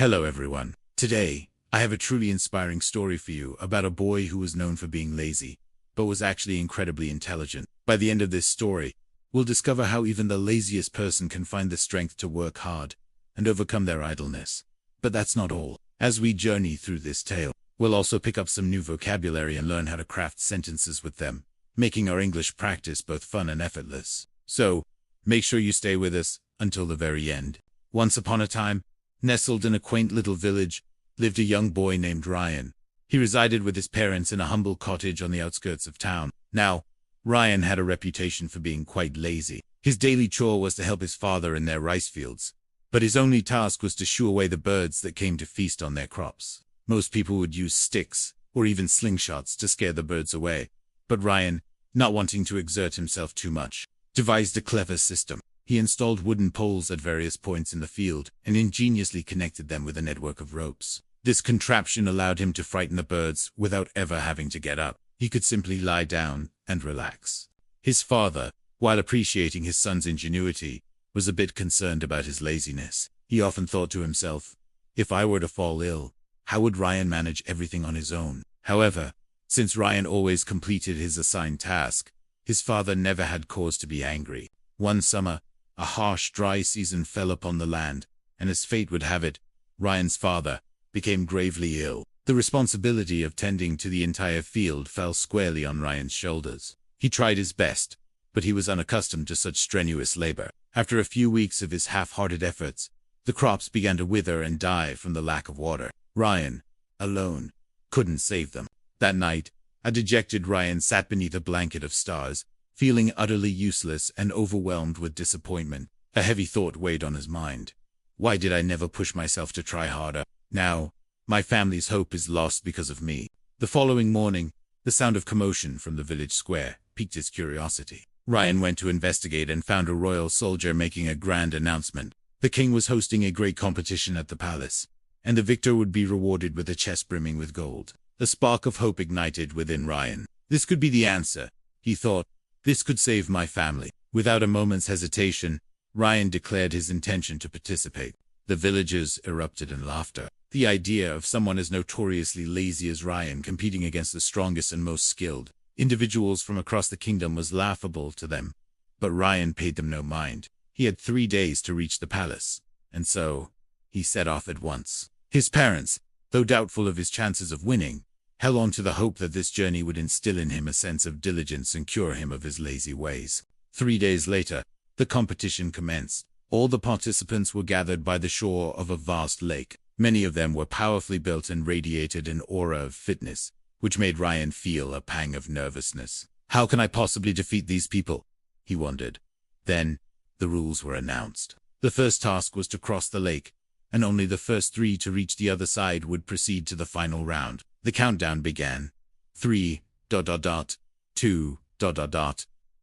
Hello everyone. Today, I have a truly inspiring story for you about a boy who was known for being lazy, but was actually incredibly intelligent. By the end of this story, we'll discover how even the laziest person can find the strength to work hard and overcome their idleness. But that's not all. As we journey through this tale, we'll also pick up some new vocabulary and learn how to craft sentences with them, making our English practice both fun and effortless. So, make sure you stay with us until the very end. Once upon a time, nestled in a quaint little village, lived a young boy named Ryan. He resided with his parents in a humble cottage on the outskirts of town. Now, Ryan had a reputation for being quite lazy. His daily chore was to help his father in their rice fields, but his only task was to shoo away the birds that came to feast on their crops. Most people would use sticks or even slingshots to scare the birds away, but Ryan, not wanting to exert himself too much, devised a clever system. He installed wooden poles at various points in the field and ingeniously connected them with a network of ropes. This contraption allowed him to frighten the birds without ever having to get up. He could simply lie down and relax. His father, while appreciating his son's ingenuity, was a bit concerned about his laziness. He often thought to himself, if I were to fall ill, how would Ryan manage everything on his own? However, since Ryan always completed his assigned task, his father never had cause to be angry. One summer, a harsh, dry season fell upon the land, and as fate would have it, Ryan's father became gravely ill. The responsibility of tending to the entire field fell squarely on Ryan's shoulders. He tried his best, but he was unaccustomed to such strenuous labor. After a few weeks of his half-hearted efforts, the crops began to wither and die from the lack of water. Ryan, alone, couldn't save them. That night, a dejected Ryan sat beneath a blanket of stars, feeling utterly useless and overwhelmed with disappointment. A heavy thought weighed on his mind. Why did I never push myself to try harder? Now, my family's hope is lost because of me. The following morning, the sound of commotion from the village square piqued his curiosity. Ryan went to investigate and found a royal soldier making a grand announcement. The king was hosting a great competition at the palace, and the victor would be rewarded with a chest brimming with gold. A spark of hope ignited within Ryan. This could be the answer, he thought. This could save my family. Without a moment's hesitation, Ryan declared his intention to participate. The villagers erupted in laughter. The idea of someone as notoriously lazy as Ryan competing against the strongest and most skilled individuals from across the kingdom was laughable to them. But Ryan paid them no mind. He had 3 days to reach the palace, and so he set off at once. His parents, though doubtful of his chances of winning, held on to the hope that this journey would instill in him a sense of diligence and cure him of his lazy ways. 3 days later, the competition commenced. All the participants were gathered by the shore of a vast lake. Many of them were powerfully built and radiated an aura of fitness, which made Ryan feel a pang of nervousness. How can I possibly defeat these people? He wondered. Then, the rules were announced. The first task was to cross the lake, and only the first 3 to reach the other side would proceed to the final round. The countdown began. 3, 2,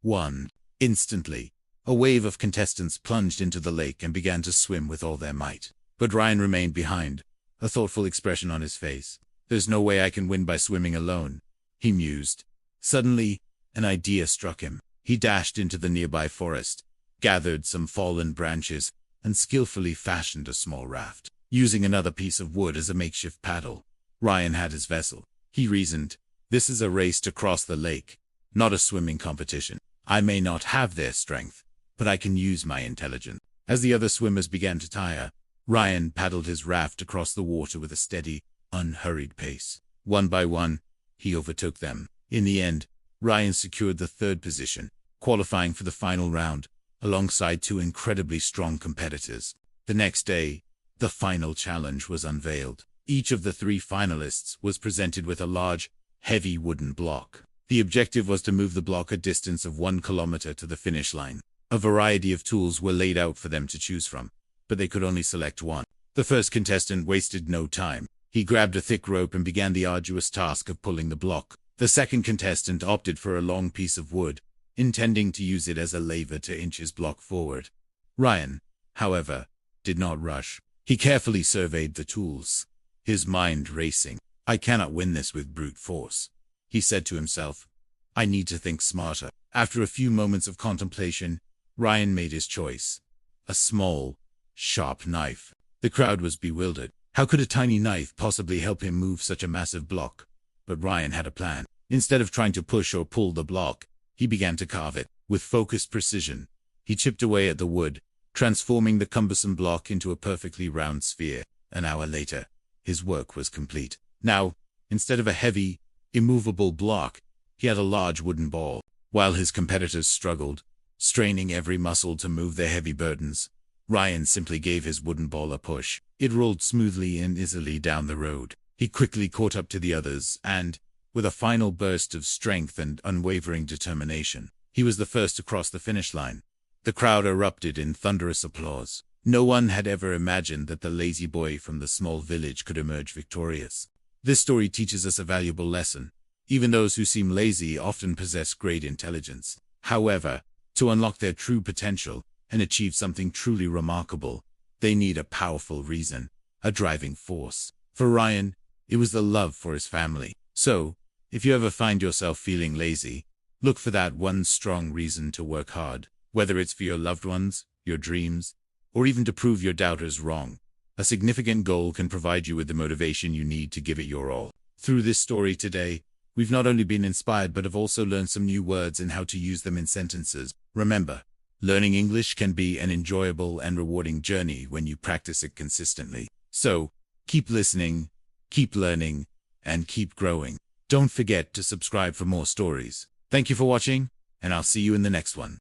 1. Instantly, a wave of contestants plunged into the lake and began to swim with all their might. But Ryan remained behind, a thoughtful expression on his face. There's no way I can win by swimming alone, he mused. Suddenly, an idea struck him. He dashed into the nearby forest, gathered some fallen branches, and skillfully fashioned a small raft. Using another piece of wood as a makeshift paddle, Ryan had his vessel. He reasoned, this is a race to cross the lake, not a swimming competition. I may not have their strength, but I can use my intelligence. As the other swimmers began to tire, Ryan paddled his raft across the water with a steady, unhurried pace. One by one, he overtook them. In the end, Ryan secured the 3rd position, qualifying for the final round, alongside 2 incredibly strong competitors. The next day, the final challenge was unveiled. Each of the 3 finalists was presented with a large, heavy wooden block. The objective was to move the block a distance of 1 kilometer to the finish line. A variety of tools were laid out for them to choose from, but they could only select one. The first contestant wasted no time. He grabbed a thick rope and began the arduous task of pulling the block. The second contestant opted for a long piece of wood, intending to use it as a lever to inch his block forward. Ryan, however, did not rush. He carefully surveyed the tools, his mind racing. I cannot win this with brute force, he said to himself. I need to think smarter. After a few moments of contemplation, Ryan made his choice. A small, sharp knife. The crowd was bewildered. How could a tiny knife possibly help him move such a massive block? But Ryan had a plan. Instead of trying to push or pull the block, he began to carve it. With focused precision, he chipped away at the wood, transforming the cumbersome block into a perfectly round sphere. An hour later, his work was complete. Now, instead of a heavy, immovable block, he had a large wooden ball. While his competitors struggled, straining every muscle to move their heavy burdens, Ryan simply gave his wooden ball a push. It rolled smoothly and easily down the road. He quickly caught up to the others and, with a final burst of strength and unwavering determination, he was the first to cross the finish line. The crowd erupted in thunderous applause. No one had ever imagined that the lazy boy from the small village could emerge victorious. This story teaches us a valuable lesson. Even those who seem lazy often possess great intelligence. However, to unlock their true potential and achieve something truly remarkable, they need a powerful reason, a driving force. For Ryan, it was the love for his family. So, if you ever find yourself feeling lazy, look for that one strong reason to work hard. Whether it's for your loved ones, your dreams, or even to prove your doubters wrong, a significant goal can provide you with the motivation you need to give it your all. Through this story today, we've not only been inspired but have also learned some new words and how to use them in sentences. Remember, learning English can be an enjoyable and rewarding journey when you practice it consistently. So, keep listening, keep learning, and keep growing. Don't forget to subscribe for more stories. Thank you for watching, and I'll see you in the next one.